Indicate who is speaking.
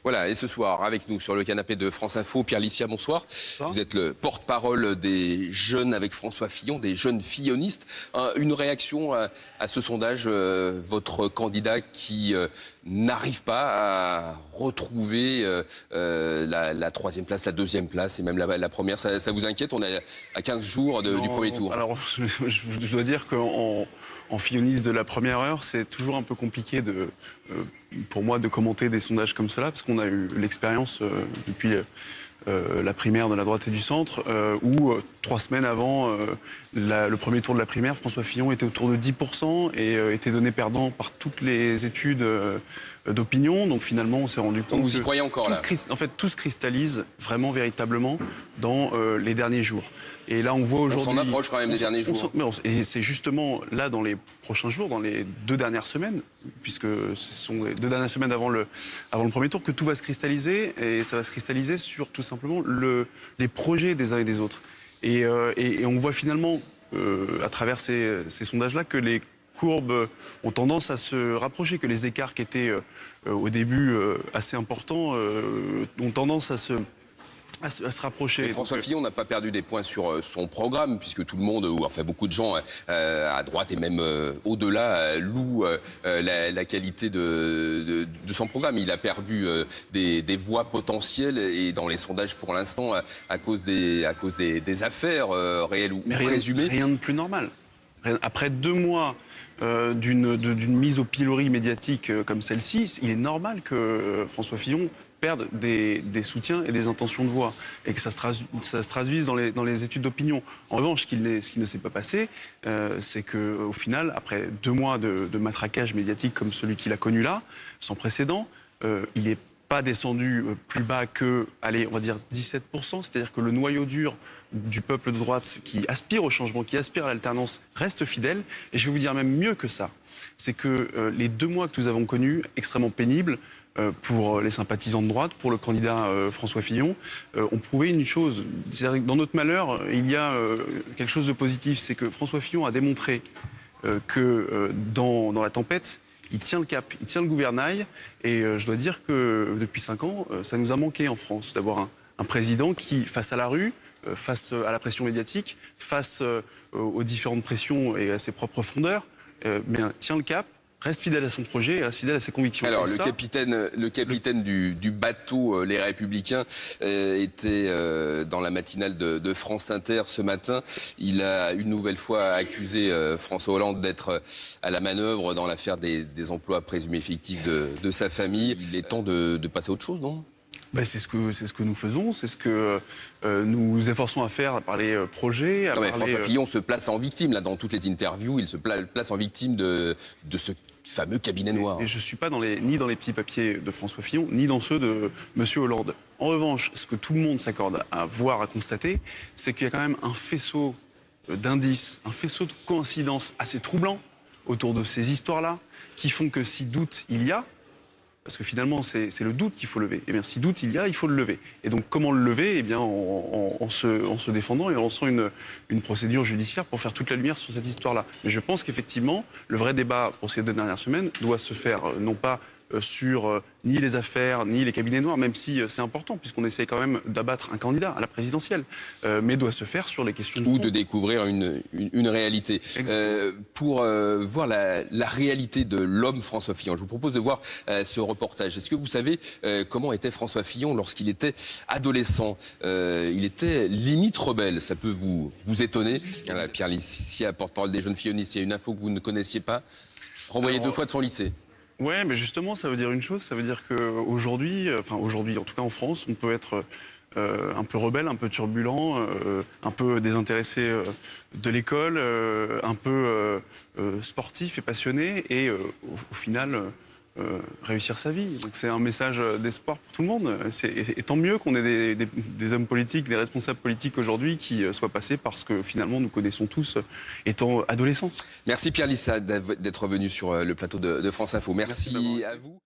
Speaker 1: Voilà, et ce soir, avec nous sur le canapé de France Info, Pierre Licia, bonsoir. Vous êtes le porte-parole des jeunes avec François Fillon, des jeunes fillonistes. Une réaction à ce sondage, votre candidat qui n'arrive pas à retrouver la troisième place, la deuxième place et même la première. Ça vous inquiète? On est à 15 jours du premier tour.
Speaker 2: Alors, je dois dire qu'en filloniste de la première heure, c'est toujours un peu compliqué pour moi de commenter des sondages comme cela, parce qu'on a eu l'expérience depuis la primaire de la droite et du centre, où 3 semaines avant le premier tour de la primaire, François Fillon était autour de 10% et était donné perdant par toutes les études d'opinion. Donc finalement, on s'est rendu compte
Speaker 1: Donc vous y croyez encore là?
Speaker 2: En fait, tout se cristallise vraiment, véritablement, dans les derniers jours. Et là, on voit aujourd'hui...
Speaker 1: On s'en approche quand même des derniers jours.
Speaker 2: Et c'est justement là, dans les prochains jours, dans les 2 dernières semaines, puisque ce sont les 2 dernières semaines avant le premier tour, que tout va se cristalliser. Et ça va se cristalliser sur, tout simplement, les projets des uns et des autres. Et on voit finalement, à travers ces sondages-là, que les courbes ont tendance à se rapprocher, que les écarts qui étaient au début assez importants ont tendance à se rapprocher.
Speaker 1: Et François Fillon n'a pas perdu des points sur son programme, puisque tout le monde, ou enfin beaucoup de gens à droite et même au-delà, louent la qualité de son programme. Il a perdu des voix potentielles et dans les sondages pour l'instant à cause des affaires réelles ou présumées.
Speaker 2: Rien de plus normal. Après 2 mois d'une mise au pilori médiatique comme celle-ci, il est normal que François Fillon perdre des soutiens et des intentions de voix, et que ça se traduise dans les études d'opinion. En revanche, ce qui ne s'est pas passé, c'est qu'au final, après 2 mois de matraquage médiatique comme celui qu'il a connu là, sans précédent, il n'est pas descendu plus bas que, allez, on va dire 17%, c'est-à-dire que le noyau dur du peuple de droite qui aspire au changement, qui aspire à l'alternance, reste fidèle. Et je vais vous dire même mieux que ça, c'est que les 2 mois que nous avons connus, extrêmement pénibles, pour les sympathisants de droite, pour le candidat François Fillon, ont prouvé une chose. C'est-à-dire que dans notre malheur, il y a quelque chose de positif. C'est que François Fillon a démontré que dans la tempête, il tient le cap, il tient le gouvernail. Et je dois dire que depuis 5 ans, ça nous a manqué en France d'avoir un président qui, face à la rue, face à la pression médiatique, face aux différentes pressions et à ses propres fondeurs, tient le cap, reste fidèle à son projet et reste fidèle à ses convictions.
Speaker 1: Alors, le capitaine du bateau Les Républicains était dans la matinale de France Inter ce matin. Il a une nouvelle fois accusé François Hollande d'être à la manœuvre dans l'affaire des emplois présumés fictifs de sa famille. Il est temps de passer à autre chose, non ?
Speaker 2: C'est ce que nous faisons, c'est ce que nous nous efforçons à faire par les projets.
Speaker 1: François Fillon se place en victime, là, dans toutes les interviews, il se place en victime de ce fameux cabinet noir.
Speaker 2: Et je ne suis pas ni dans les petits papiers de François Fillon, ni dans ceux de M. Hollande. En revanche, ce que tout le monde s'accorde à voir, à constater, c'est qu'il y a quand même un faisceau d'indices, un faisceau de coïncidences assez troublant autour de ces histoires-là, qui font que si doute il y a, parce que finalement, c'est le doute qu'il faut lever. Eh bien, si doute il y a, il faut le lever. Et donc, comment le lever? Eh bien, en se défendant et en lançant une procédure judiciaire pour faire toute la lumière sur cette histoire-là. Mais je pense qu'effectivement, le vrai débat pour ces 2 dernières semaines doit se faire non pas sur ni les affaires, ni les cabinets noirs, même si c'est important, puisqu'on essaie quand même d'abattre un candidat à la présidentielle, mais doit se faire sur les questions de fond.
Speaker 1: Ou de découvrir une réalité. Pour voir la réalité de l'homme François Fillon, je vous propose de voir ce reportage. Est-ce que vous savez comment était François Fillon lorsqu'il était adolescent? Il était limite rebelle, ça peut vous étonner. Pierre Licia, porte-parole des jeunes fillonistes, il y a une info que vous ne connaissiez pas. Renvoyé 2 fois de son lycée.
Speaker 2: Ouais, mais justement, ça veut dire une chose, ça veut dire qu'aujourd'hui, en tout cas en France, on peut être un peu rebelle, un peu turbulent, un peu désintéressé de l'école, un peu sportif et passionné, et au final réussir sa vie. Donc c'est un message d'espoir pour tout le monde. Et tant mieux qu'on ait des hommes politiques, des responsables politiques aujourd'hui qui soient passés par ce que finalement nous connaissons tous étant adolescents.
Speaker 1: Merci Pierre Licia d'être venu sur le plateau de France Info. Merci à vous.